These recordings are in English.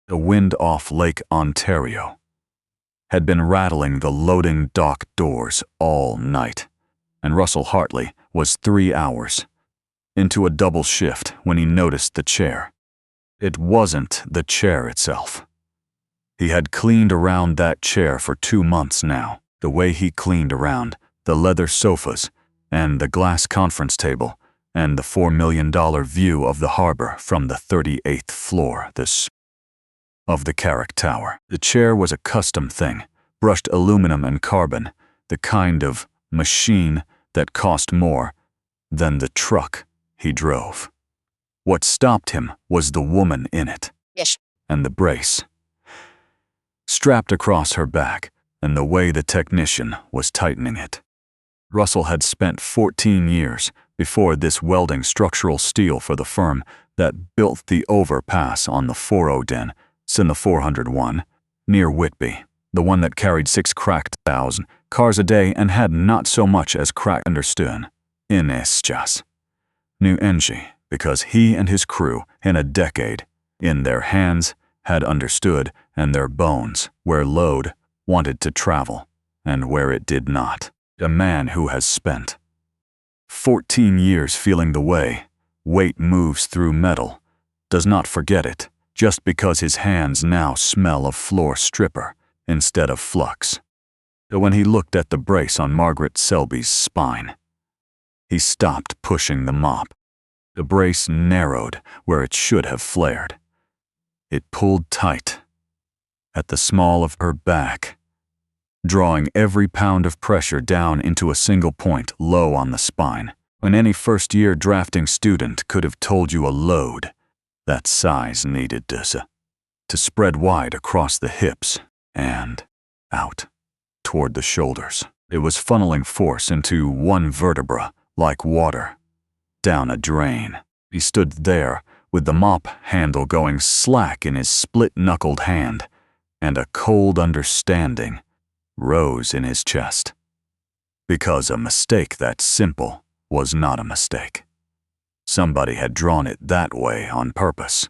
The wind off Lake Ontario had been rattling the loading dock doors all night, and Russell Hartley was 3 hours into a double shift when he noticed the chair. It wasn't the chair itself. He had cleaned around that chair for 2 months now, the way he cleaned around the leather sofas and the glass conference table and the $4 million view of the harbor from the 38th floor of the Carrick Tower. The chair was a custom thing, brushed aluminum and carbon, the kind of machine that cost more than the truck he drove. What stopped him was the woman in it, and the brace strapped across her back, and the way the technician was tightening it. Russell had spent 14 years before this welding structural steel for the firm that built the overpass on the 401 in the 401 near Whitby, the one that carried 6,000 cars a day and had not so much as cracked understood in Esjas. New Engie, because he and his crew in a decade in their hands had understood and their bones where load wanted to travel and where it did not. A man who has spent 14 years feeling the way weight moves through metal does not forget it just because his hands now smell of floor stripper instead of flux. So when he looked at the brace on Margaret Selby's spine, he stopped pushing the mop. The brace narrowed where it should have flared. It pulled tight at the small of her back, drawing every pound of pressure down into a single point low on the spine, when any first-year drafting student could have told you a load that size needed to spread wide across the hips and out toward the shoulders. It was funneling force into one vertebra like water down a drain. He stood there with the mop handle going slack in his split-knuckled hand, and a cold understanding rose in his chest. Because a mistake that simple was not a mistake. Somebody had drawn it that way on purpose.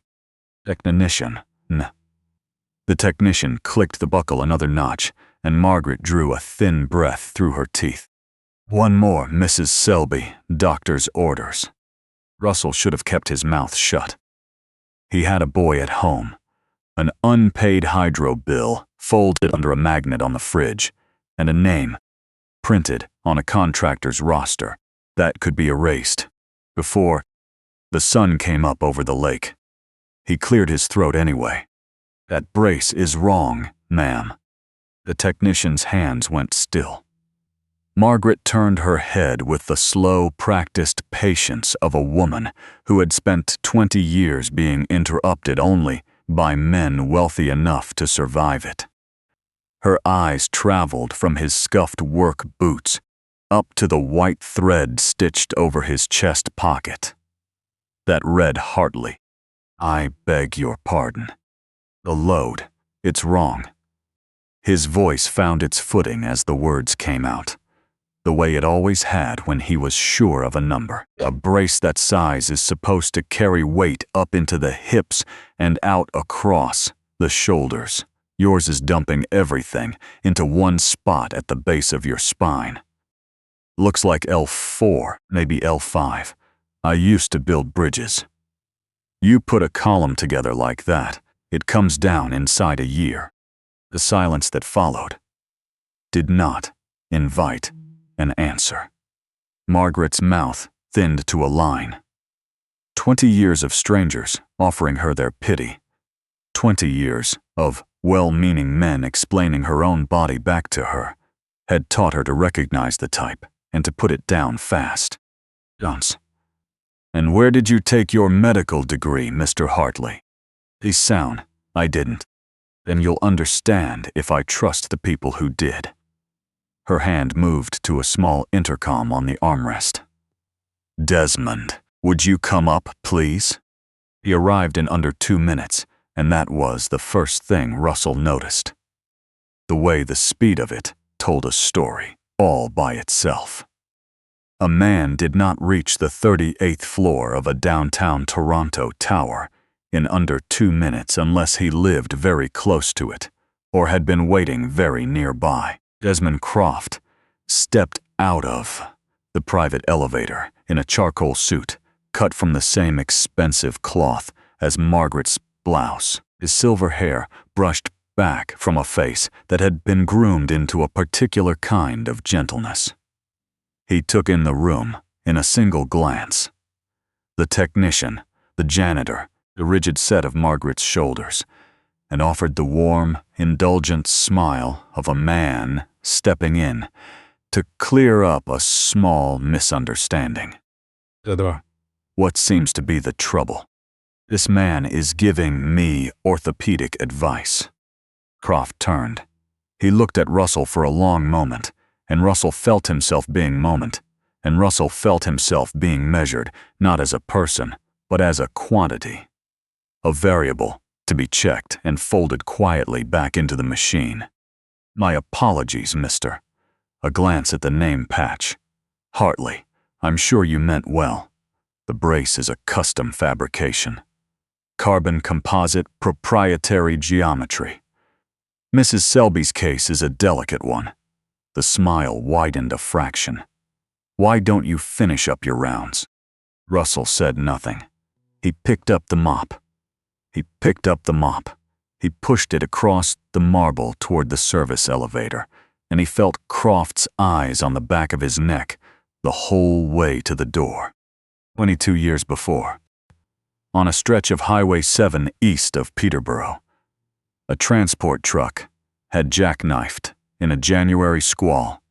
Technician. The technician clicked the buckle another notch, and Margaret drew a thin breath through her teeth. One more, Mrs. Selby, doctor's orders. Russell should have kept his mouth shut. He had a boy at home, an unpaid hydro bill folded under a magnet on the fridge, and a name printed on a contractor's roster that could be erased before the sun came up over the lake. He cleared his throat anyway. That brace is wrong, ma'am. The technician's hands went still. Margaret turned her head with the slow, practiced patience of a woman who had spent 20 years being interrupted only by men wealthy enough to survive it. Her eyes traveled from his scuffed work boots up to the white thread stitched over his chest pocket. That read Hartley, "I beg your pardon. The load, it's wrong." His voice found its footing as the words came out, the way it always had when he was sure of a number. A brace that size is supposed to carry weight up into the hips and out across the shoulders. Yours is dumping everything into one spot at the base of your spine. Looks like L4, maybe L5. I used to build bridges. You put a column together like that, it comes down inside a year. The silence that followed did not invite an answer. Margaret's mouth thinned to a line. 20 years of strangers offering her their pity. 20 years of well-meaning men explaining her own body back to her had taught her to recognize the type and to put it down fast. Dunce. And where did you take your medical degree, Mr. Hartley? He's sound. I didn't. Then you'll understand if I trust the people who did. Her hand moved to a small intercom on the armrest. Desmond, would you come up, please? He arrived in under 2 minutes, and that was the first thing Russell noticed. The way the speed of it told a story all by itself. A man did not reach the 38th floor of a downtown Toronto tower in under 2 minutes unless he lived very close to it or had been waiting very nearby. Desmond Croft stepped out of the private elevator in a charcoal suit cut from the same expensive cloth as Margaret's blouse. His silver hair brushed back from a face that had been groomed into a particular kind of gentleness. He took in the room in a single glance. The technician, the janitor, the rigid set of Margaret's shoulders, and offered the warm, indulgent smile of a man stepping in to clear up a small misunderstanding. What seems to be the trouble? This man is giving me orthopedic advice. Croft turned. He looked at Russell for a long moment, and Russell felt himself being measured not as a person, but as a quantity. A variable to be checked and folded quietly back into the machine. My apologies, mister. A glance at the name patch. Hartley, I'm sure you meant well. The brace is a custom fabrication. Carbon composite proprietary geometry. Mrs. Selby's case is a delicate one. The smile widened a fraction. Why don't you finish up your rounds? Russell said nothing. He picked up the mop. He pushed it across the marble toward the service elevator, and he felt Croft's eyes on the back of his neck the whole way to the door. 22 years before, on a stretch of Highway 7 east of Peterborough, a transport truck had jackknifed in a January squall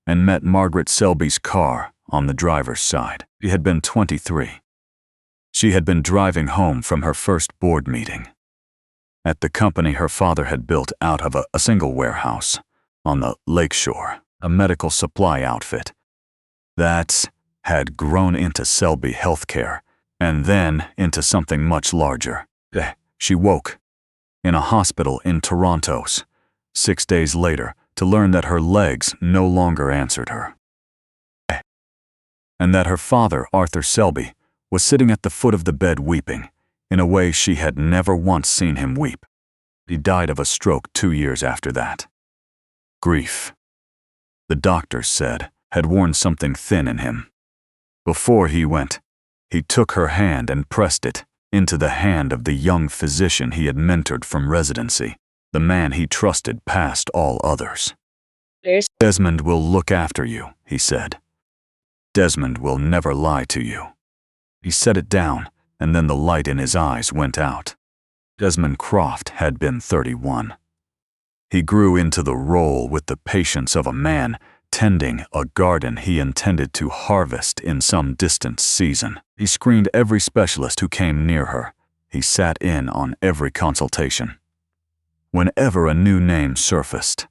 and met Margaret Selby's car on the driver's side. She had been 23. She had been driving home from her first board meeting at the company her father had built out of a single warehouse on the lakeshore, a medical supply outfit that had grown into Selby Healthcare and then into something much larger. She woke in a hospital in Toronto 6 days later to learn that her legs no longer answered her, and that her father, Arthur Selby, was sitting at the foot of the bed weeping in a way she had never once seen him weep. He died of a stroke 2 years after that. Grief, the doctors said, had worn something thin in him. Before he went, he took her hand and pressed it into the hand of the young physician he had mentored from residency, the man he trusted past all others. Desmond will look after you, he said. Desmond will never lie to you. He set it down, and then the light in his eyes went out. Desmond Croft had been 31. He grew into the role with the patience of a man tending a garden he intended to harvest in some distant season. He screened every specialist who came near her. He sat in on every consultation. Whenever a new name surfaced,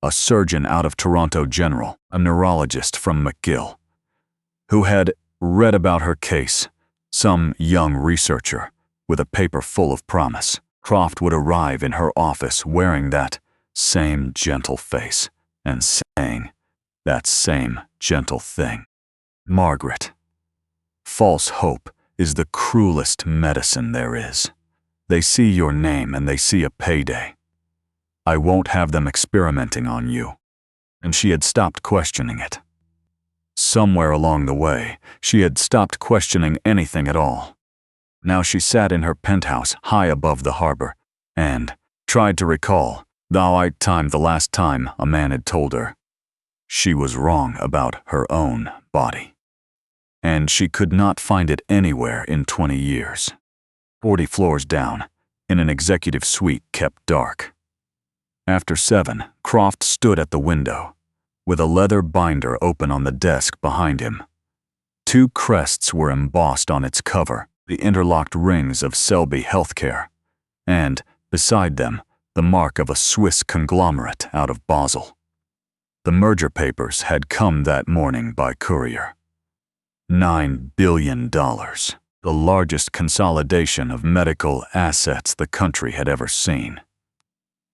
a surgeon out of Toronto General, a neurologist from McGill, who had read about her case, some young researcher with a paper full of promise, Croft would arrive in her office wearing that same gentle face and saying that same gentle thing. Margaret, false hope is the cruelest medicine there is. They see your name and they see a payday. I won't have them experimenting on you. And she had stopped questioning it. Somewhere along the way, she had stopped questioning anything at all. Now she sat in her penthouse high above the harbor and tried to recall the last time a man had told her she was wrong about her own body. And she could not find it anywhere in 20 years. 40 floors down, in an executive suite kept dark. After 7, Croft stood at the window, with a leather binder open on the desk behind him. 2 crests were embossed on its cover, the interlocked rings of Selby Healthcare, and, beside them, the mark of a Swiss conglomerate out of Basel. The merger papers had come that morning by courier. $9 billion, the largest consolidation of medical assets the country had ever seen.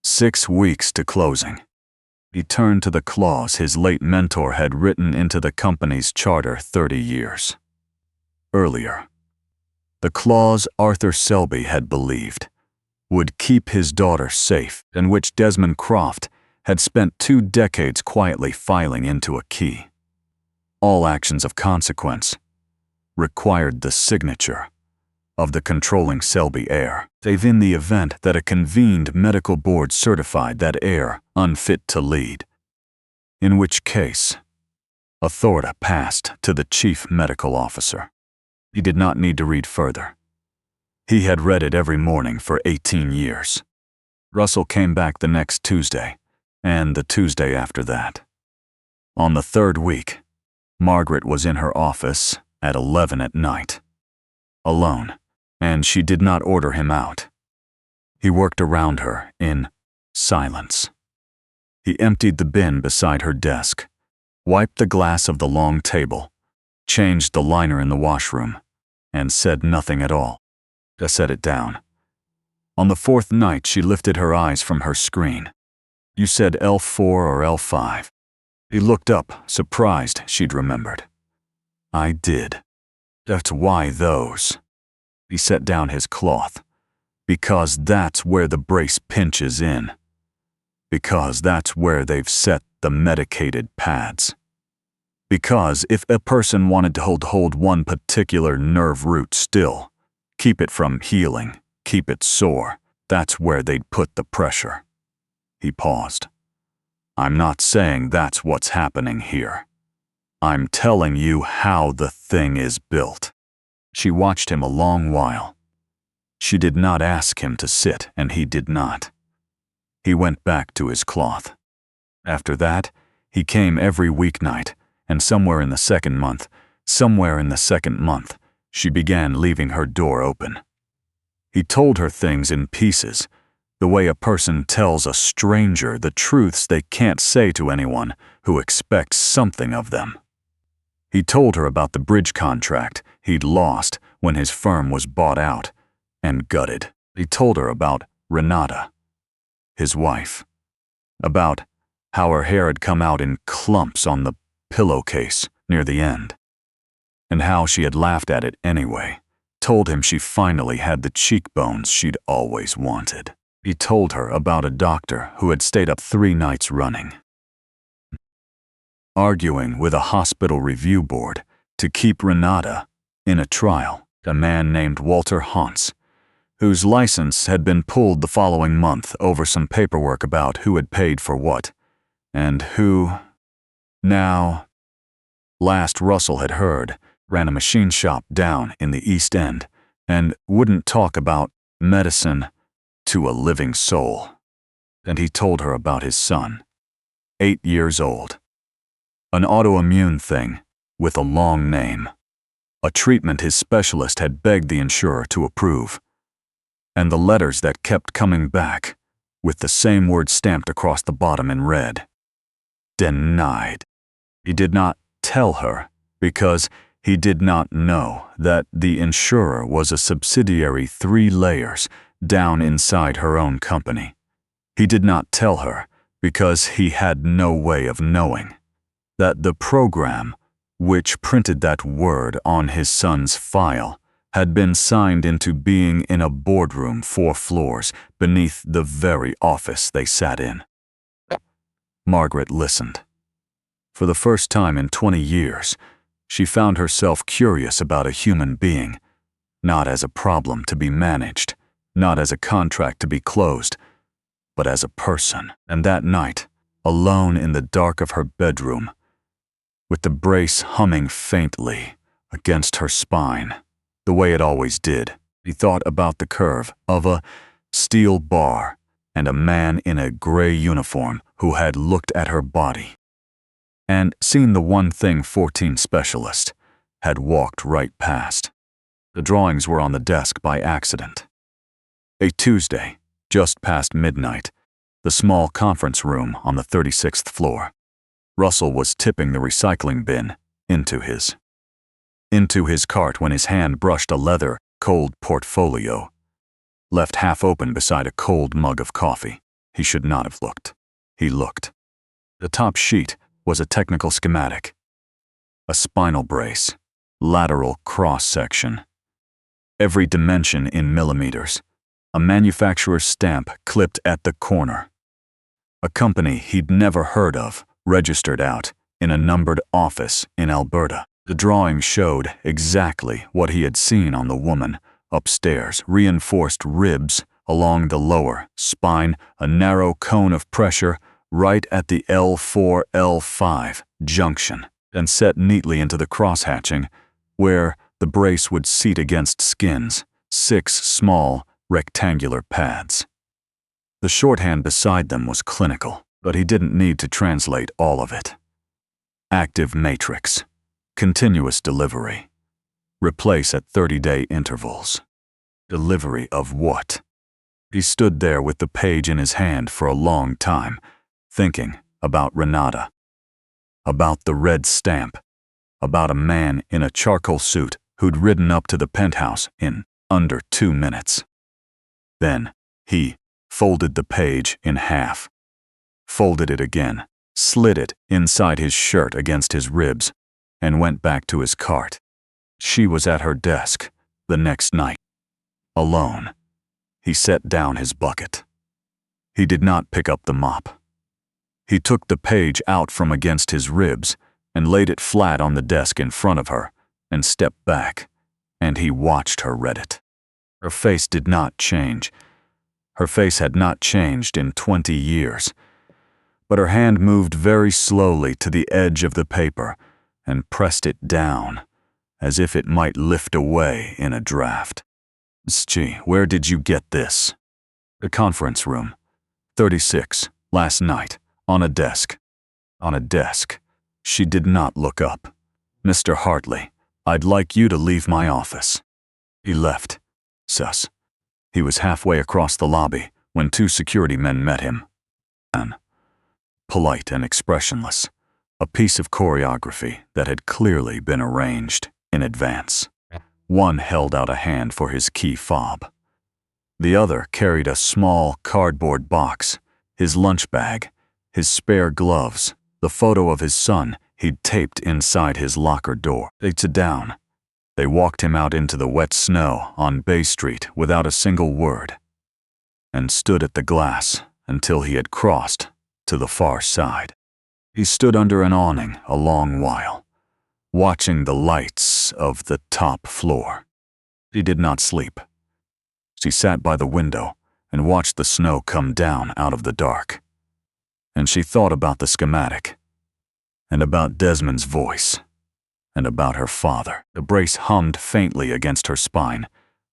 6 weeks to closing. He turned to the clause his late mentor had written into the company's charter 30 years earlier. The clause Arthur Selby had believed would keep his daughter safe, and which Desmond Croft had spent 2 decades quietly filing into a key. All actions of consequence required the signature of the controlling Selby heir, save in the event that a convened medical board certified that heir unfit to lead, in which case authority passed to the chief medical officer. He did not need to read further. He had read it every morning for 18 years. Russell came back the next Tuesday, and the Tuesday after that. On the 3rd week, Margaret was in her office at 11 at night, alone, and she did not order him out. He worked around her in silence. He emptied the bin beside her desk, wiped the glass of the long table, changed the liner in the washroom, and said nothing at all. Just set it down. On the 4th night, she lifted her eyes from her screen. "You said L4 or L5. He looked up, surprised she'd remembered. "I did. That's why those." He set down his cloth. "Because that's where the brace pinches in. Because that's where they've set the medicated pads. Because if a person wanted to hold one particular nerve root still, keep it from healing, keep it sore, that's where they'd put the pressure." He paused. "I'm not saying that's what's happening here. I'm telling you how the thing is built." She watched him a long while. She did not ask him to sit, and he did not. He went back to his cloth. After that, he came every weeknight, and somewhere in the second month, she began leaving her door open. He told her things in pieces, the way a person tells a stranger the truths they can't say to anyone who expects something of them. He told her about the bridge contract he'd lost when his firm was bought out and gutted. He told her about Renata, his wife, about how her hair had come out in clumps on the pillowcase near the end, and how she had laughed at it anyway. Told him she finally had the cheekbones she'd always wanted. He told her about a doctor who had stayed up 3 nights running, arguing with a hospital review board to keep Renata in a trial, a man named Walter Hauntz, whose license had been pulled the following month over some paperwork about who had paid for what, and who, now, last Russell had heard, ran a machine shop down in the East End and wouldn't talk about medicine to a living soul. And he told her about his son, 8 years old. An autoimmune thing with a long name. A treatment his specialist had begged the insurer to approve. And the letters that kept coming back, with the same word stamped across the bottom in red. Denied. He did not tell her because he did not know that the insurer was a subsidiary 3 layers down inside her own company. He did not tell her because he had no way of knowing that the program which printed that word on his son's file had been signed into being in a boardroom 4 floors beneath the very office they sat in. Margaret listened. For the first time in 20 years, she found herself curious about a human being, not as a problem to be managed, not as a contract to be closed, but as a person. And that night, alone in the dark of her bedroom, with the brace humming faintly against her spine, the way it always did, he thought about the curve of a steel bar and a man in a gray uniform who had looked at her body and seen the one thing 14 specialist had walked right past. The drawings were on the desk by accident. A Tuesday, just past midnight, the small conference room on the 36th floor. Russell was tipping the recycling bin into his cart when his hand brushed a leather, cold portfolio, left half open beside a cold mug of coffee. He should not have looked. He looked. The top sheet was a technical schematic. A spinal brace, lateral cross-section. every dimension in millimeters, a manufacturer's stamp clipped at the corner. A company he'd never heard of, registered out in a numbered office in Alberta. The drawing showed exactly what he had seen on the woman upstairs: reinforced ribs along the lower spine, a narrow cone of pressure right at the L4-L5 junction, and set neatly into the cross-hatching where the brace would seat against skins, 6 small, rectangular pads. The shorthand beside them was clinical, but he didn't need to translate all of it. Active matrix, continuous delivery, replace at 30-day intervals. Delivery of what? He stood there with the page in his hand for a long time, thinking about Renata, about the red stamp, about a man in a charcoal suit who'd ridden up to the penthouse in under 2 minutes. Then he folded the page in half, folded it again, slid it inside his shirt against his ribs, and went back to his cart. She was at her desk the next night, alone. He set down his bucket. He did not pick up the mop. He took the page out from against his ribs and laid it flat on the desk in front of her and stepped back, and he watched her read it. Her face did not change. Her face had not changed in 20 years. But her hand moved very slowly to the edge of the paper and pressed it down, as if it might lift away in a draft. "Gee, where did you get this?" "The conference room. 36, last night, on a desk." On a desk. She did not look up. "Mr. Hartley, I'd like you to leave my office." He left. Sus. He was halfway across the lobby when 2 security men met him. Polite and expressionless, a piece of choreography that had clearly been arranged in advance. One held out a hand for his key fob. The other carried a small cardboard box, his lunch bag, his spare gloves, the photo of his son he'd taped inside his locker door. They sat down. They walked him out into the wet snow on Bay Street without a single word, and stood at the glass until he had crossed to the far side. He stood under an awning a long while, watching the lights of the top floor. She did not sleep. She sat by the window and watched the snow come down out of the dark. And she thought about the schematic, and about Desmond's voice, and about her father. The brace hummed faintly against her spine,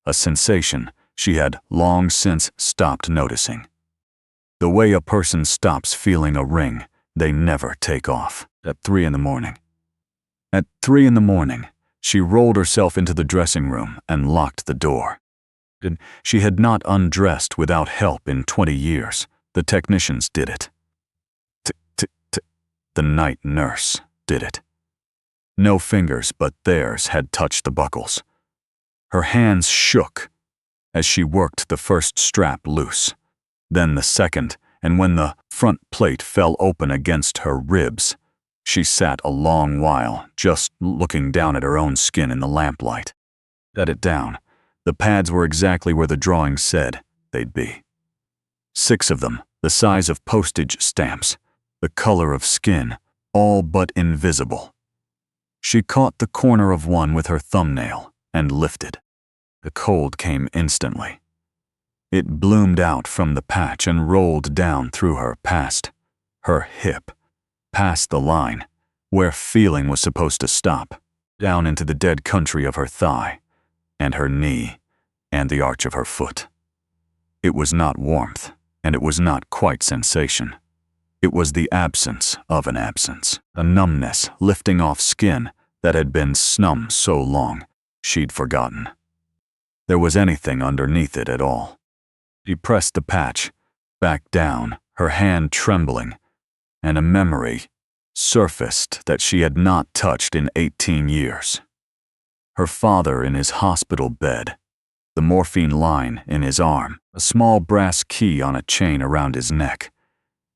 a sensation she had long since stopped noticing. The way a person stops feeling a ring they never take off. At 3 in the morning. At 3 in the morning, she rolled herself into the dressing room and locked the door. She had not undressed without help in 20 years. The technicians did it. The night nurse did it. No fingers but theirs had touched the buckles. Her hands shook as she worked the first strap loose, then the second, and when the front plate fell open against her ribs, she sat a long while just looking down at her own skin in the lamplight. Set it down. The pads were exactly where the drawing said they'd be. 6 of them, the size of postage stamps, the color of skin, all but invisible. She caught the corner of one with her thumbnail and lifted. The cold came instantly. It bloomed out from the patch and rolled down through her past her hip, past the line where feeling was supposed to stop, down into the dead country of her thigh, and her knee, and the arch of her foot. It was not warmth, and it was not quite sensation. It was the absence of an absence, a numbness lifting off skin that had been numb so long she'd forgotten there was anything underneath it at all. She pressed the patch back down, her hand trembling, and a memory surfaced that she had not touched in 18 years. Her father in his hospital bed, the morphine line in his arm, a small brass key on a chain around his neck.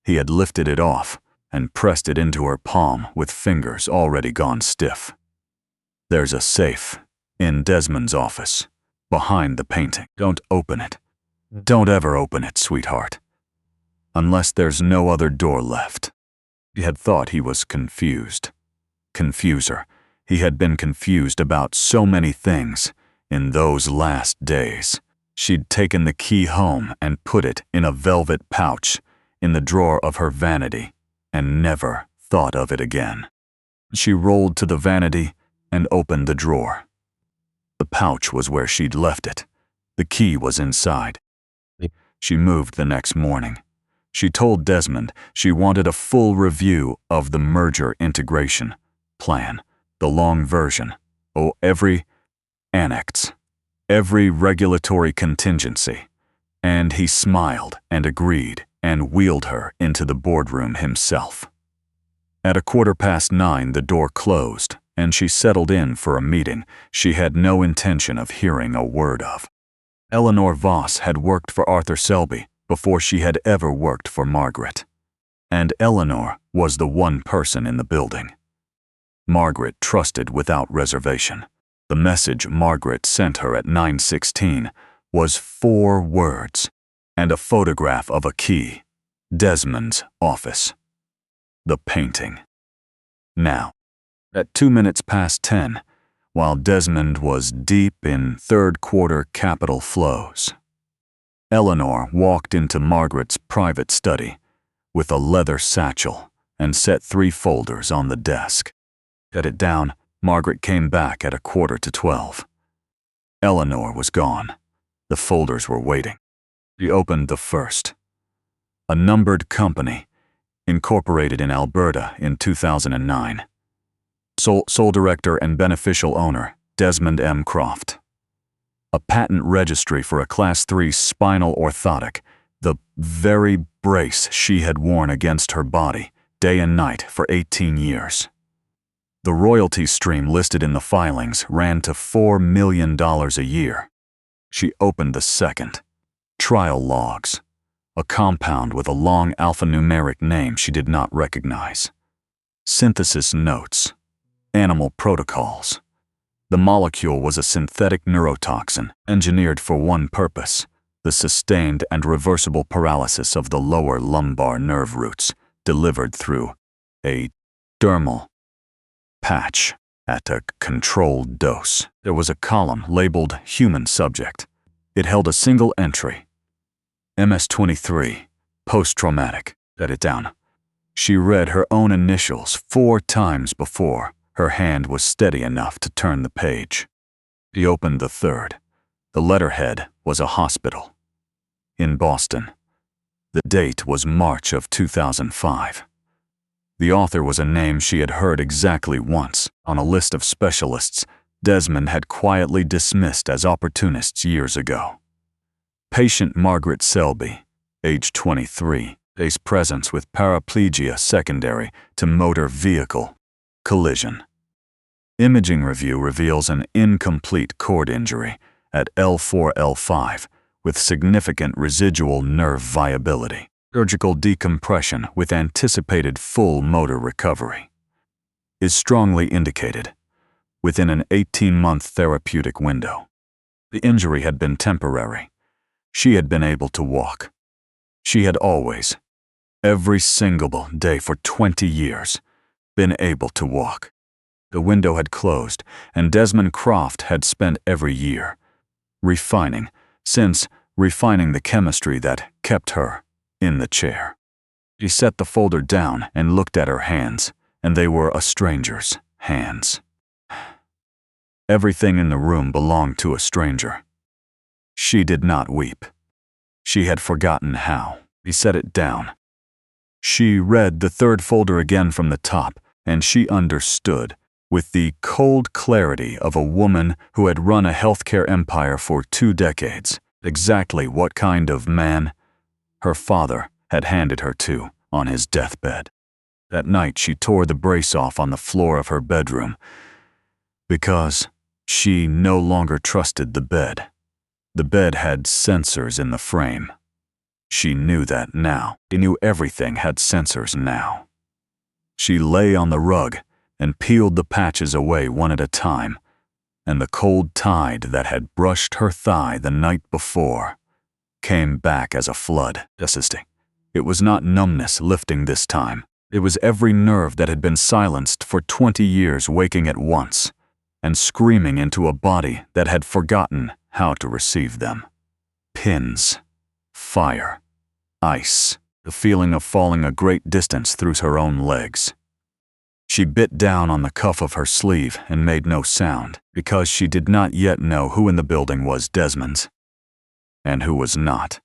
He had lifted it off and pressed it into her palm with fingers already gone stiff. There's a safe in Desmond's office. behind the painting. Don't open it. Don't ever open it, sweetheart. Unless there's no other door left. He had thought he was confused. Confuser. He had been confused about so many things in those last days. She'd taken the key home and put it in a velvet pouch in the drawer of her vanity and never thought of it again. She rolled to the vanity and opened the drawer. The pouch was where she'd left it. The key was inside. She moved the next morning. She told Desmond she wanted a full review of the merger integration plan, the long version, every annex, every regulatory contingency. And he smiled and agreed and wheeled her into the boardroom himself. At 9:15, the door closed, and she settled in for a meeting she had no intention of hearing a word of. Eleanor Voss had worked for Arthur Selby before she had ever worked for Margaret. And Eleanor was the one person in the building Margaret trusted without reservation. The message Margaret sent her at 9:16 was 4 words and a photograph of a key. Desmond's office. The painting. Now, at 10:02, while Desmond was deep in third-quarter capital flows, Eleanor walked into Margaret's private study with a leather satchel and set 3 folders on the desk. Set it down, Margaret came back at 11:45. Eleanor was gone. The folders were waiting. She opened the first. A numbered company, incorporated in Alberta in 2009. Sole director and beneficial owner, Desmond M. Croft. A patent registry for a Class 3 spinal orthotic, the very brace she had worn against her body, day and night for 18 years. The royalty stream listed in the filings ran to $4 million a year. She opened the second. Trial logs. A compound with a long alphanumeric name she did not recognize. Synthesis notes. Animal protocols. The molecule was a synthetic neurotoxin engineered for one purpose, the sustained and reversible paralysis of the lower lumbar nerve roots, delivered through a dermal patch at a controlled dose. There was a column labeled Human Subject. It held a single entry. MS-23, post-traumatic. Set it down. She read her own initials 4 times before her hand was steady enough to turn the page. She opened the third. The letterhead was a hospital. In Boston. The date was March of 2005. The author was a name she had heard exactly once on a list of specialists Desmond had quietly dismissed as opportunists years ago. Patient Margaret Selby, age 23, face presence with paraplegia secondary to motor vehicle collision. Imaging review reveals an incomplete cord injury at L4-L5 with significant residual nerve viability. Surgical decompression with anticipated full motor recovery. Is strongly indicated within an 18-month therapeutic window. The injury had been temporary. She had been able to walk. She had always, every single day for 20 years, been able to walk. The window had closed, and Desmond Croft had spent every year refining the chemistry that kept her in the chair. She set the folder down and looked at her hands, and they were a stranger's hands. Everything in the room belonged to a stranger. She did not weep. She had forgotten how. He set it down. She read the third folder again from the top, and she understood, with the cold clarity of a woman who had run a healthcare empire for 2 decades, exactly what kind of man her father had handed her to on his deathbed. That night she tore the brace off on the floor of her bedroom because she no longer trusted the bed. The bed had sensors in the frame. She knew that now. She knew everything had sensors now. She lay on the rug and peeled the patches away one at a time and the cold tide that had brushed her thigh the night before came back as a flood. It was not numbness lifting this time. It was every nerve that had been silenced for 20 years waking at once and screaming into a body that had forgotten how to receive them. Pins, fire, ice, the feeling of falling a great distance through her own legs. She bit down on the cuff of her sleeve and made no sound because she did not yet know who in the building was Desmond's and who was not,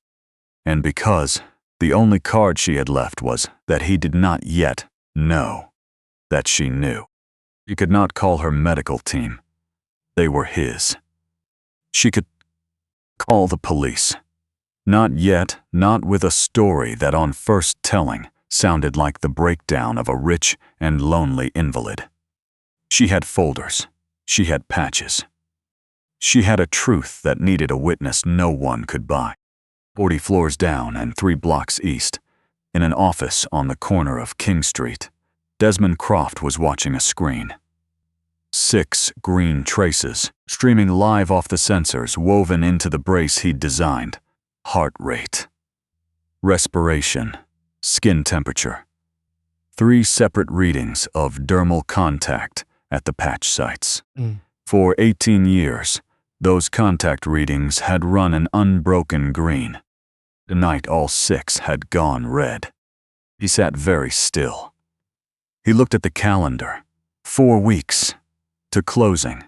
and because the only card she had left was that he did not yet know that she knew. She could not call her medical team. They were his. She could call the police. Not yet, not with a story that on first telling sounded like the breakdown of a rich and lonely invalid. She had folders. She had patches. She had a truth that needed a witness no one could buy. 40 floors down and 3 blocks east, in an office on the corner of King Street, Desmond Croft was watching a screen. 6 green traces, streaming live off the sensors woven into the brace he'd designed. Heart rate, respiration, skin temperature. 3 separate readings of dermal contact at the patch sites. For 18 years, those contact readings had run an unbroken green. Tonight all 6 had gone red. He sat very still. He looked at the calendar. 4 weeks to closing.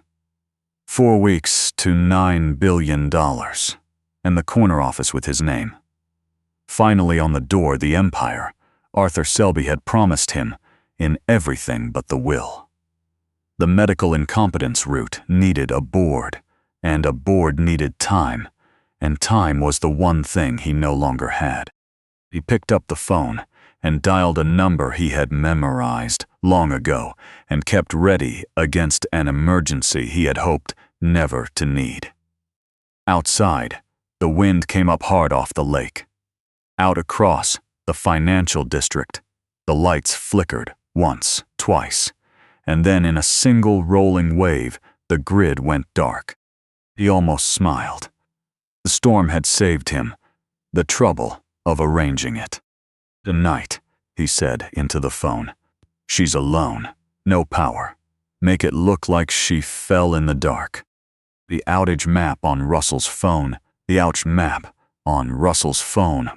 4 weeks to $9 billion. And the corner office with his name. Finally on the door, the Empire, Arthur Selby had promised him in everything but the will. The medical incompetence route needed a board, and a board needed time, and time was the one thing he no longer had. He picked up the phone and dialed a number he had memorized long ago and kept ready against an emergency he had hoped never to need. Outside, the wind came up hard off the lake. Out across the financial district, the lights flickered once, twice, and then in a single rolling wave, the grid went dark. He almost smiled. The storm had saved him the trouble of arranging it. "Tonight," he said into the phone. "She's alone, no power. Make it look like she fell in the dark." The outage map on Russell's phone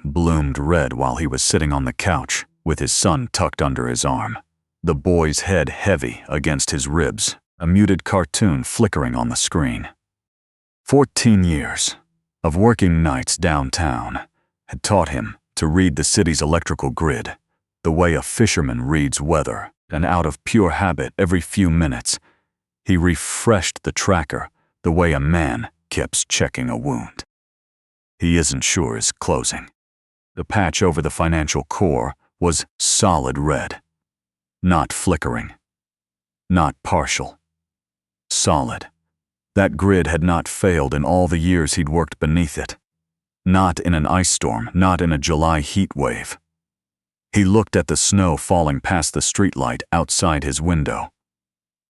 bloomed red while he was sitting on the couch with his son tucked under his arm, the boy's head heavy against his ribs, a muted cartoon flickering on the screen. 14 years of working nights downtown had taught him to read the city's electrical grid the way a fisherman reads weather, and out of pure habit every few minutes he refreshed the tracker the way a man keeps checking a wound. He isn't sure is closing. The patch over the financial core was solid red. Not flickering. Not partial. Solid. That grid had not failed in all the years he'd worked beneath it. Not in an ice storm, not in a July heat wave. He looked at the snow falling past the streetlight outside his window,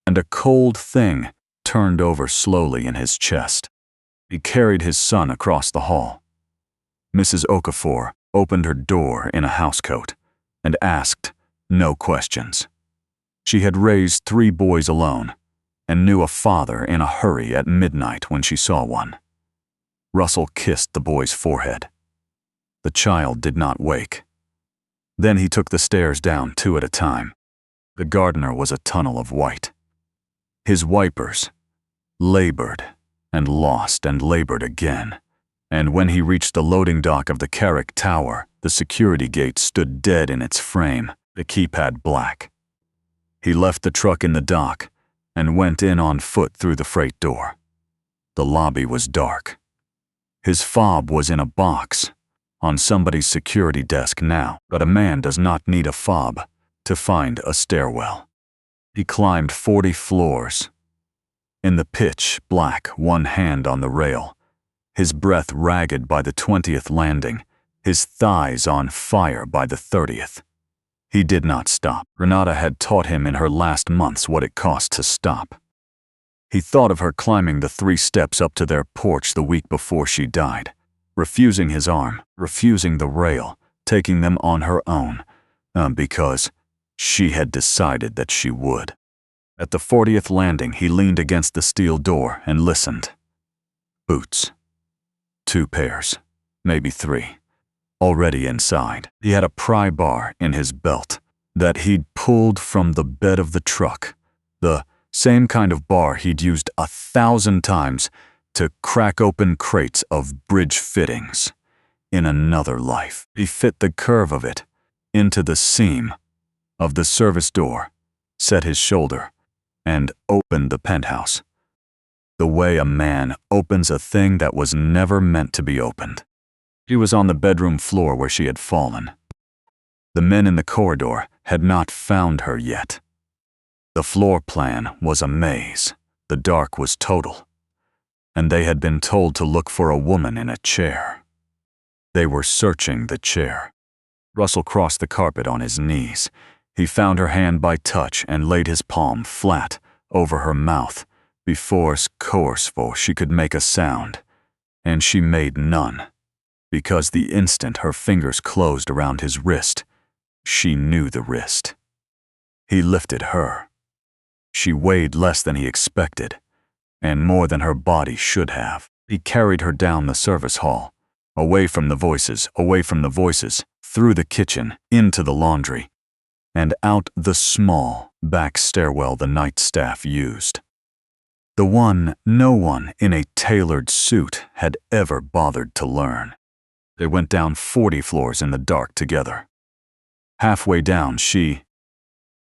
and a cold thing turned over slowly in his chest. He carried his son across the hall. Mrs. Okafor opened her door in a housecoat and asked no questions. She had raised 3 boys alone and knew a father in a hurry at midnight when she saw one. Russell kissed the boy's forehead. The child did not wake. Then he took the stairs down 2 at a time. The gardener was a tunnel of white. His wipers labored and lost and labored again, and when he reached the loading dock of the Carrick Tower, the security gate stood dead in its frame, the keypad black. He left the truck in the dock and went in on foot through the freight door. The lobby was dark. His fob was in a box on somebody's security desk now, but a man does not need a fob to find a stairwell. He climbed 40 floors. In the pitch black, one hand on the rail, his breath ragged by the 20th landing, his thighs on fire by the 30th. He did not stop. Renata had taught him in her last months what it cost to stop. He thought of her climbing the 3 steps up to their porch the week before she died, refusing his arm, refusing the rail, taking them on her own, because she had decided that she would. At the 40th landing, he leaned against the steel door and listened. Boots. 2 pairs, maybe 3. Already inside, he had a pry bar in his belt that he'd pulled from the bed of the truck, the same kind of bar he'd used 1,000 times to crack open crates of bridge fittings. In another life, he fit the curve of it into the seam of the service door, set his shoulder, and opened the penthouse. The way a man opens a thing that was never meant to be opened. She was on the bedroom floor where she had fallen. The men in the corridor had not found her yet. The floor plan was a maze. The dark was total. And they had been told to look for a woman in a chair. They were searching the chair. Russell crossed the carpet on his knees. He found her hand by touch and laid his palm flat over her mouth before she could make a sound. And she made none, because the instant her fingers closed around his wrist, she knew the wrist. He lifted her. She weighed less than he expected, and more than her body should have. He carried her down the service hall, away from the voices, through the kitchen, into the laundry, and out the small back stairwell the night staff used. The one no one in a tailored suit had ever bothered to learn. They went down 40 floors in the dark together. Halfway down, she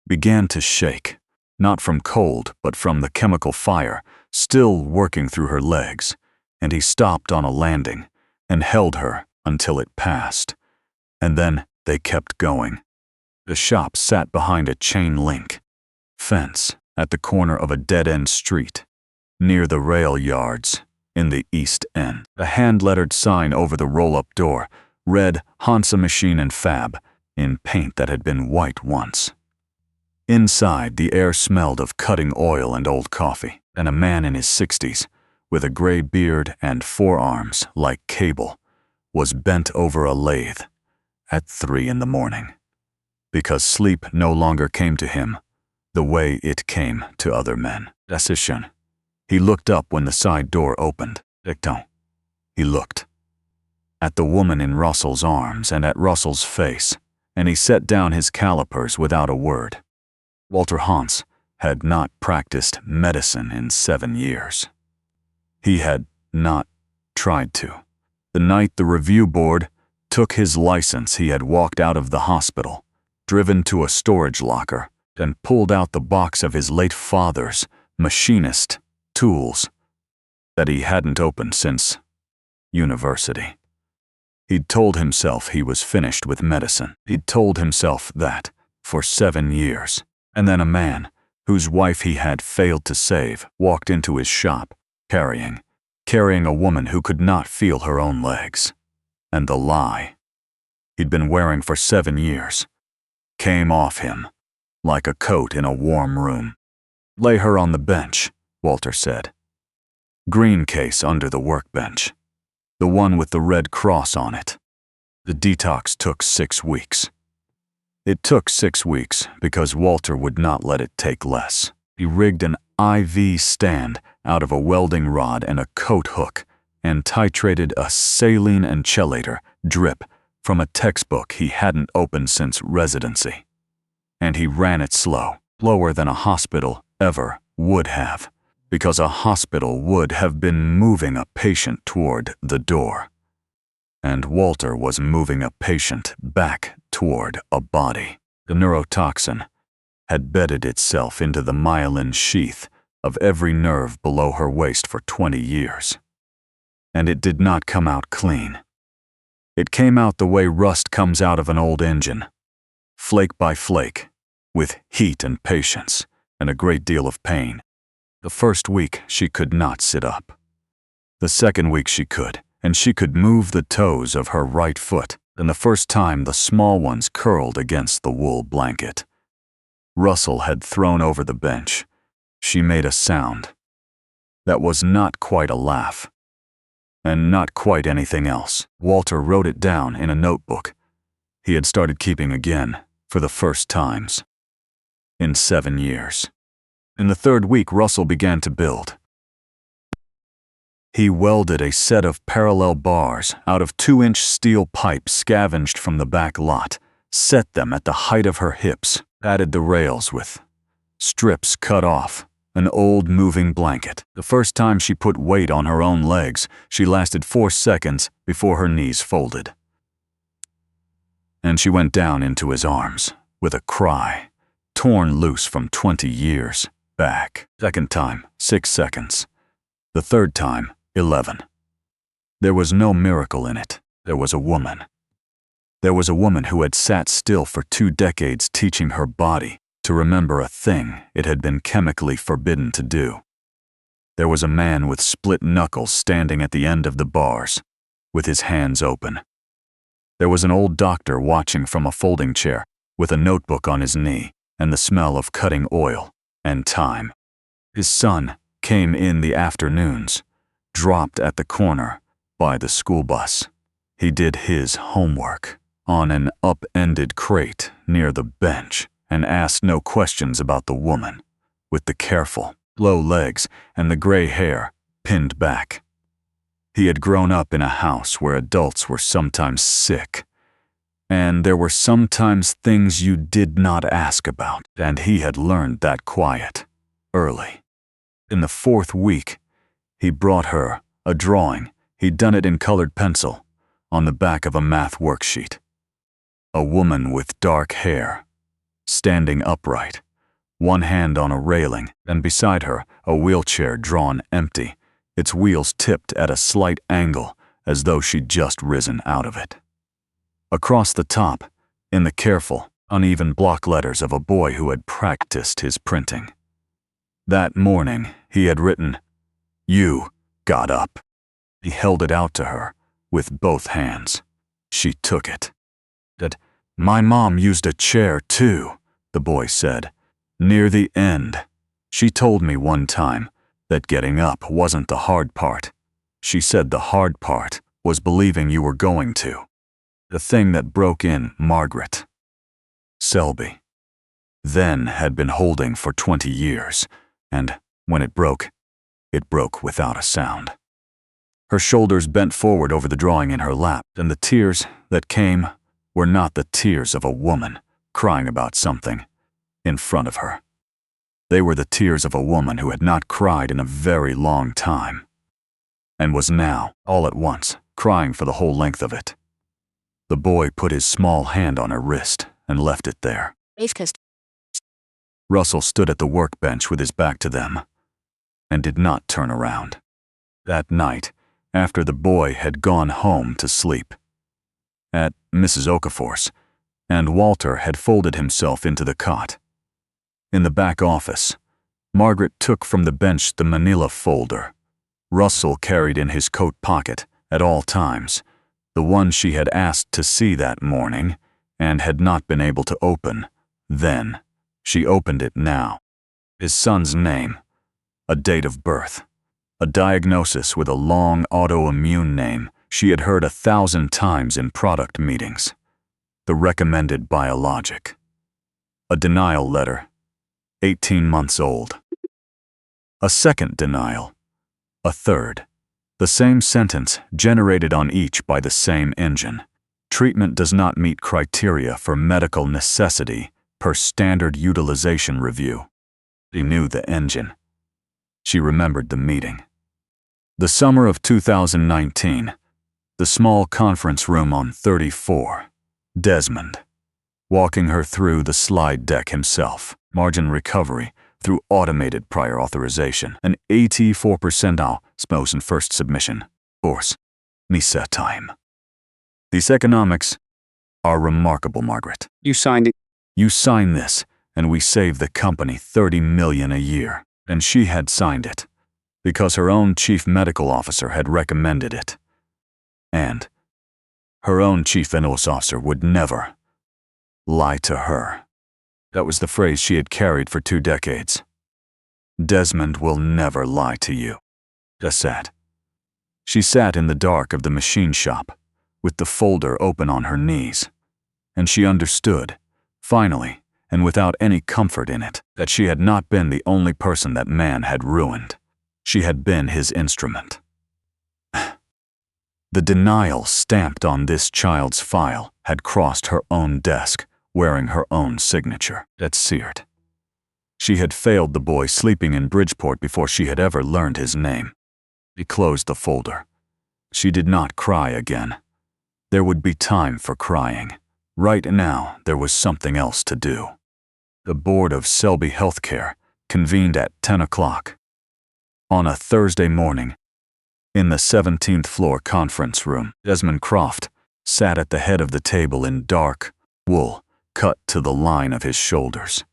began to shake. Not from cold, but from the chemical fire still working through her legs, and he stopped on a landing and held her until it passed. And then they kept going. The shop sat behind a chain-link fence at the corner of a dead-end street, near the rail yards in the East End. A hand-lettered sign over the roll-up door read Hansa Machine and Fab in paint that had been white once. Inside, the air smelled of cutting oil and old coffee, and a man in his 60s, with a gray beard and forearms like cable, was bent over a lathe at 3 in the morning. Because sleep no longer came to him the way it came to other men. Decision. He looked up when the side door opened. Dicton. He looked at the woman in Russell's arms and at Russell's face, and he set down his calipers without a word. Walter Hans had not practiced medicine in 7 years. He had not tried to. The night the review board took his license, he had walked out of the hospital, driven to a storage locker, and pulled out the box of his late father's machinist tools that he hadn't opened since university. He'd told himself he was finished with medicine. He'd told himself that for 7 years. And then a man, whose wife he had failed to save, walked into his shop, carrying a woman who could not feel her own legs. And the lie he'd been wearing for 7 years came off him like a coat in a warm room. "Lay her on the bench," Walter said. "Green case under the workbench. The one with the red cross on it." The detox took 6 weeks. It took 6 weeks because Walter would not let it take less. He rigged an IV stand out of a welding rod and a coat hook and titrated a saline and chelator drip from a textbook he hadn't opened since residency. And he ran it slower than a hospital ever would have, because a hospital would have been moving a patient toward the door. And Walter was moving a patient back toward a body. The neurotoxin had bedded itself into the myelin sheath of every nerve below her waist for 20 years. And it did not come out clean. It came out the way rust comes out of an old engine, flake by flake, with heat and patience and a great deal of pain. The first week she could not sit up. The second week she could, and she could move the toes of her right foot, and the first time the small ones curled against the wool blanket. Russell had thrown over the bench. She made a sound, That was not quite a laugh. And not quite anything else. Walter wrote it down in a notebook. He had started keeping again, for the first times. In 7 years. In the 3rd week, Russell began to build. He welded a set of parallel bars out of 2-inch steel pipe scavenged from the back lot, set them at the height of her hips, added the rails with strips cut off, an old moving blanket. The first time she put weight on her own legs, she lasted 4 seconds before her knees folded. And she went down into his arms, with a cry, torn loose from 20 years back. Second time, 6 seconds. The third time, 11. There was no miracle in it. There was a woman. There was a woman who had sat still for 2 decades teaching her body to remember a thing it had been chemically forbidden to do. There was a man with split knuckles standing at the end of the bars, with his hands open. There was an old doctor watching from a folding chair, with a notebook on his knee and the smell of cutting oil and time. His son came in the afternoons, dropped at the corner by the school bus. He did his homework on an up-ended crate near the bench and asked no questions about the woman, with the careful, low legs and the gray hair pinned back. He had grown up in a house where adults were sometimes sick, and there were sometimes things you did not ask about, and he had learned that quiet, early. In the 4th week, he brought her a drawing. He'd done it in colored pencil, on the back of a math worksheet. A woman with dark hair, standing upright, one hand on a railing, and beside her a wheelchair drawn empty, its wheels tipped at a slight angle as though she'd just risen out of it. Across the top, in the careful, uneven block letters of a boy who had practiced his printing. That morning, he had written, "You got up." He held it out to her, with both hands. She took it. "My mom used a chair too," the boy said. "Near the end. She told me one time that getting up wasn't the hard part. She said the hard part was believing you were going to. The thing that broke in Margaret. Selby. Then had been holding for 20 years, and when it broke without a sound." Her shoulders bent forward over the drawing in her lap, and the tears that came were not the tears of a woman crying about something in front of her. They were the tears of a woman who had not cried in a very long time, and was now, all at once, crying for the whole length of it. The boy put his small hand on her wrist and left it there. Russell stood at the workbench with his back to them, and did not turn around. That night, after the boy had gone home to sleep, at Mrs. Okafor's, and Walter had folded himself into the cot. In the back office, Margaret took from the bench the manila folder Russell carried in his coat pocket at all times, the one she had asked to see that morning and had not been able to open then. She opened it now. His son's name, a date of birth, a diagnosis with a long autoimmune name she had heard 1,000 times in product meetings, the recommended biologic. A denial letter, 18 months old. A second denial, a third. The same sentence generated on each by the same engine. Treatment does not meet criteria for medical necessity per standard utilization review. She knew the engine. She remembered the meeting. The summer of 2019, the small conference room on 34. Desmond, walking her through the slide deck himself, margin recovery through automated prior authorization, an 84% SMOS in first submission, course, Misa time. These economics are remarkable, Margaret. You signed it. You sign this, and we save the company $30 million a year. And she had signed it, because her own chief medical officer had recommended it. And her own chief financial officer would never lie to her. That was the phrase she had carried for 2 decades. Desmond will never lie to you. sat. She sat in the dark of the machine shop, with the folder open on her knees, and she understood, finally, and without any comfort in it, that she had not been the only person that man had ruined. She had been his instrument. The denial stamped on this child's file had crossed her own desk, wearing her own signature. That seared. She had failed the boy sleeping in Bridgeport before she had ever learned his name. She closed the folder. She did not cry again. There would be time for crying. Right now, there was something else to do. The board of Selby Healthcare convened at 10 o'clock. On a Thursday morning, in the 17th floor conference room, Desmond Croft sat at the head of the table in dark wool cut to the line of his shoulders.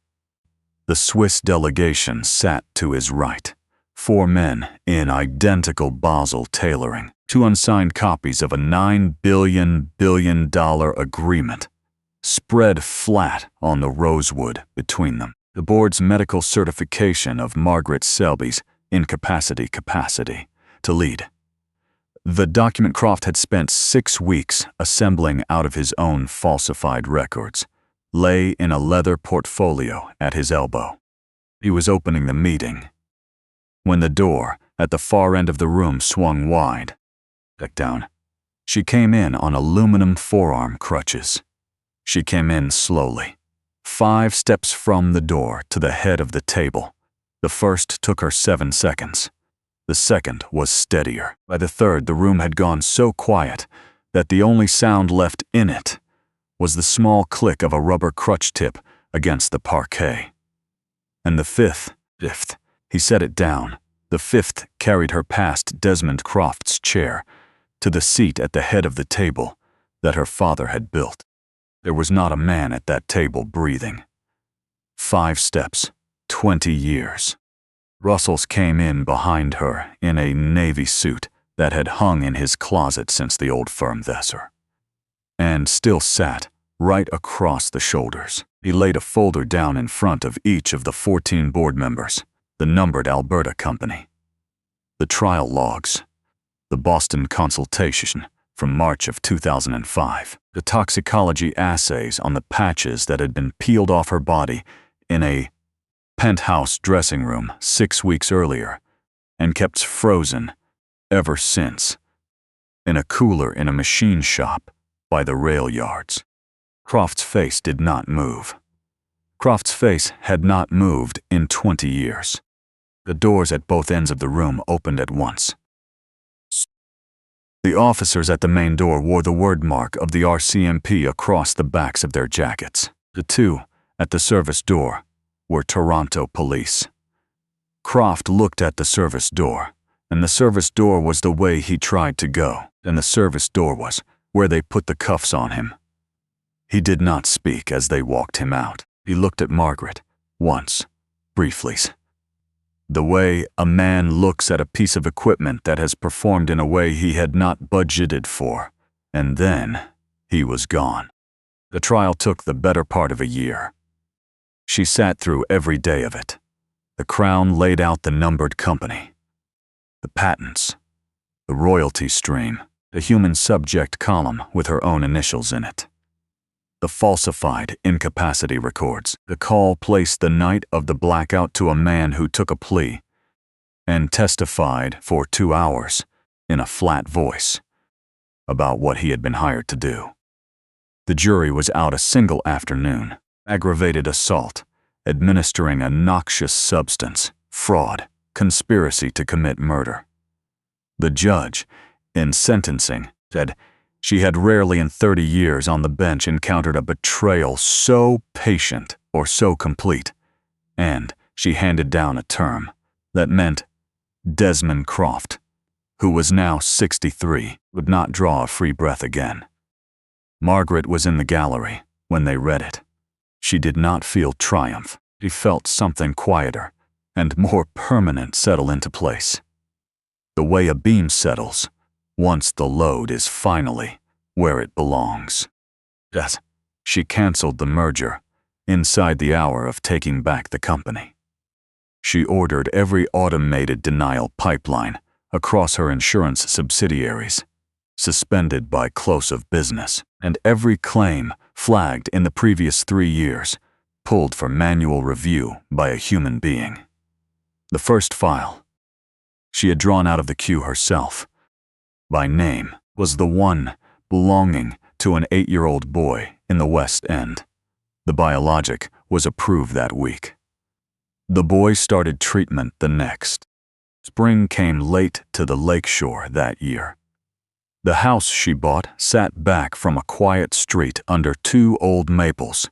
The Swiss delegation sat to his right. 4 men in identical Basel tailoring, 2 unsigned copies of a $9 billion agreement, spread flat on the rosewood between them. The board's medical certification of Margaret Selby's incapacity to lead. The document Croft had spent 6 weeks assembling out of his own falsified records lay in a leather portfolio at his elbow. He was opening the meeting when the door at the far end of the room swung wide. Back down. She came in on aluminum forearm crutches. She came in slowly, 5 steps from the door to the head of the table. The first took her 7 seconds. The second was steadier. By the third, the room had gone so quiet that the only sound left in it was the small click of a rubber crutch tip against the parquet. And the fifth, he set it down. The 5th carried her past Desmond Croft's chair to the seat at the head of the table that her father had built. There was not a man at that table breathing. 5 steps, 20 years. Russell's came in behind her in a navy suit that had hung in his closet since the old firm Vesser, and still sat right across the shoulders. He laid a folder down in front of each of the 14 board members, the numbered Alberta Company, the trial logs, the Boston consultation from March of 2005, the toxicology assays on the patches that had been peeled off her body in a penthouse dressing room 6 weeks earlier and kept frozen ever since in a cooler in a machine shop by the rail yards. Croft's face did not move. Croft's face had not moved in 20 years. The doors at both ends of the room opened at once. The officers at the main door wore the word mark of the RCMP across the backs of their jackets. The 2 at the service door were Toronto police. Croft looked at the service door, and the service door was the way he tried to go, and the service door was where they put the cuffs on him. He did not speak as they walked him out. He looked at Margaret, once, briefly. The way a man looks at a piece of equipment that has performed in a way he had not budgeted for, and then he was gone. The trial took the better part of a year. She sat through every day of it. The Crown laid out the numbered company, the patents, the royalty stream, the human subject column with her own initials in it, the falsified incapacity records, the call placed the night of the blackout to a man who took a plea and testified for 2 hours in a flat voice about what he had been hired to do. The jury was out a single afternoon. Aggravated assault, administering a noxious substance, fraud, conspiracy to commit murder. The judge, in sentencing, said she had rarely in 30 years on the bench encountered a betrayal so patient or so complete, and she handed down a term that meant Desmond Croft, who was now 63, would not draw a free breath again. Margaret was in the gallery when they read it. She did not feel triumph. She felt something quieter and more permanent settle into place. The way a beam settles once the load is finally where it belongs. Yes, she canceled the merger inside the hour of taking back the company. She ordered every automated denial pipeline across her insurance subsidiaries, suspended by close of business, and every claim flagged in the previous 3 years, pulled for manual review by a human being. The first file she had drawn out of the queue herself, by name, was the one belonging to an 8-year-old boy in the West End. The biologic was approved that week. The boy started treatment the next. Spring came late to the lakeshore that year. The house she bought sat back from a quiet street under 2 old maples,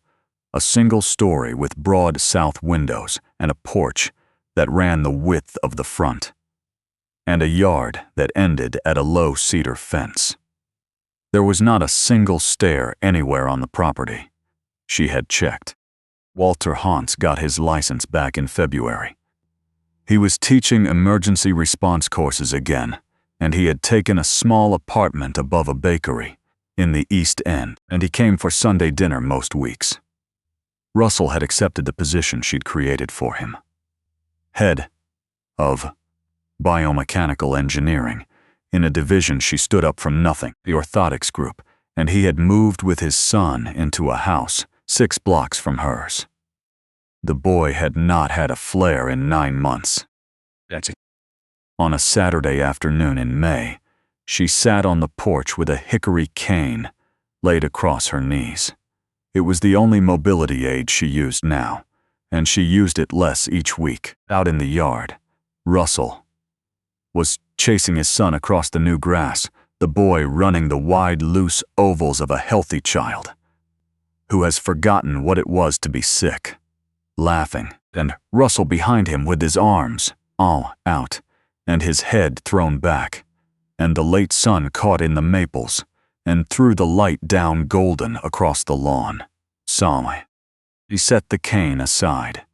a single story with broad south windows and a porch that ran the width of the front, and a yard that ended at a low cedar fence. There was not a single stair anywhere on the property. She had checked. Walter Hauntz got his license back in February. He was teaching emergency response courses again, and he had taken a small apartment above a bakery in the East End, and he came for Sunday dinner most weeks. Russell had accepted the position she'd created for him. Head of biomechanical engineering in a division she stood up from nothing, the orthotics group, and he had moved with his son into a house 6 blocks from hers. The boy had not had a flare in 9 months. That's it. On a Saturday afternoon in May, she sat on the porch with a hickory cane laid across her knees. It was the only mobility aid she used now, and she used it less each week. Out in the yard, Russell was chasing his son across the new grass, the boy running the wide, loose ovals of a healthy child who has forgotten what it was to be sick, laughing, and Russell behind him with his arms all out and his head thrown back, and the late sun caught in the maples and threw the light down golden across the lawn. Solemnly, she set the cane aside.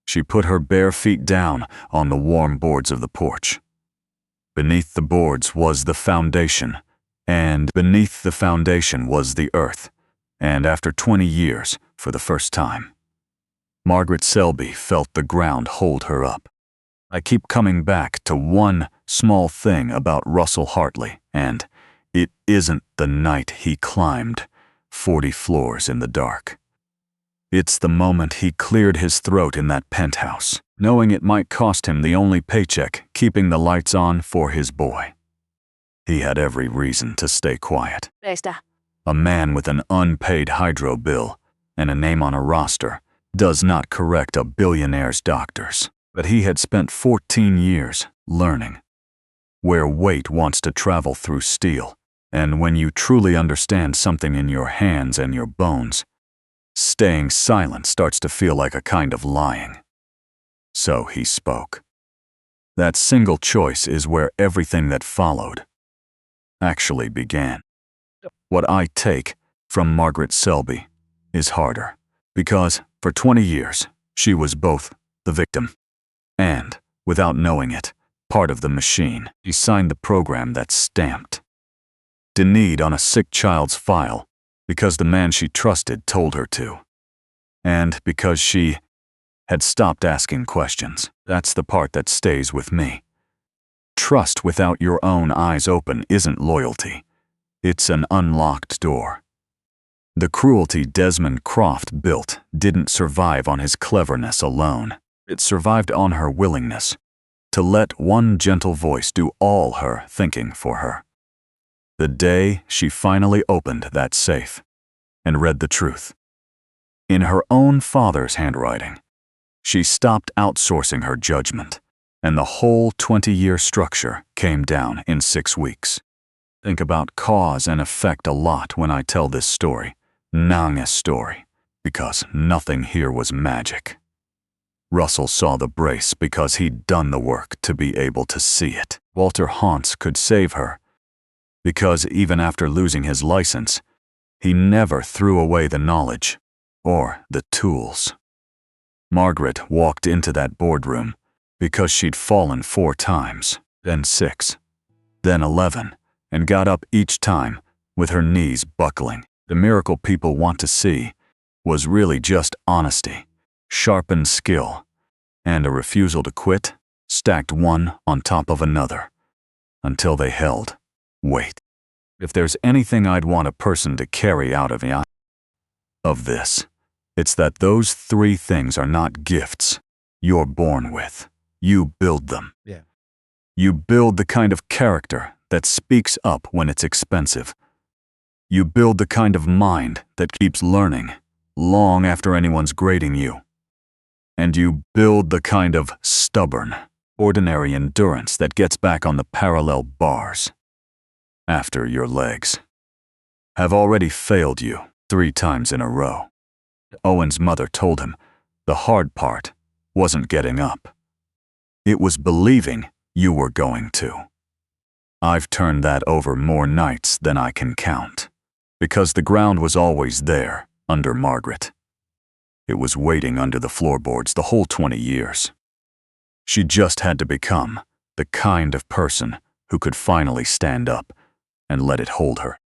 She put her bare feet down on the warm boards of the porch. Beneath the boards was the foundation, and beneath the foundation was the earth, and after 20 years, for the first time, Margaret Selby felt the ground hold her up. I keep coming back to one small thing about Russell Hartley, and it isn't the night he climbed 40 floors in the dark. It's the moment he cleared his throat in that penthouse, knowing it might cost him the only paycheck keeping the lights on for his boy. He had every reason to stay quiet. A man with an unpaid hydro bill and a name on a roster does not correct a billionaire's doctors. But he had spent 14 years learning where weight wants to travel through steel, and when you truly understand something in your hands and your bones, staying silent starts to feel like a kind of lying. So he spoke. That single choice is where everything that followed actually began. What I take from Margaret Selby is harder, because for 20 years she was both the victim and, without knowing it, part of the machine. She signed the program that stamped "Denise" on a sick child's file because the man she trusted told her to, and because she had stopped asking questions. That's the part that stays with me. Trust without your own eyes open isn't loyalty. It's an unlocked door. The cruelty Desmond Croft built didn't survive on his cleverness alone. It survived on her willingness to let one gentle voice do all her thinking for her. The day she finally opened that safe and read the truth, in her own father's handwriting, she stopped outsourcing her judgment, and the whole 20-year structure came down in 6 weeks. Think about cause and effect a lot when I tell this story, Nanga's story, because nothing here was magic. Russell saw the brace because he'd done the work to be able to see it. Walter Hauntz could save her because even after losing his license, he never threw away the knowledge or the tools. Margaret walked into that boardroom because she'd fallen 4 times, then 6, then 11, and got up each time with her knees buckling. The miracle people want to see was really just honesty, sharpened skill, and a refusal to quit, stacked one on top of another. until they held. Wait. If there's anything I'd want a person to carry out of this, it's that those three things are not gifts you're born with. You build them. Yeah. You build the kind of character that speaks up when it's expensive. You build the kind of mind that keeps learning long after anyone's grading you. And you build the kind of stubborn, ordinary endurance that gets back on the parallel bars after your legs have already failed you 3 times in a row. Owen's mother told him the hard part wasn't getting up. It was believing you were going to. I've turned that over more nights than I can count, because the ground was always there under Margaret. It was waiting under the floorboards the whole 20 years. She just had to become the kind of person who could finally stand up and let it hold her.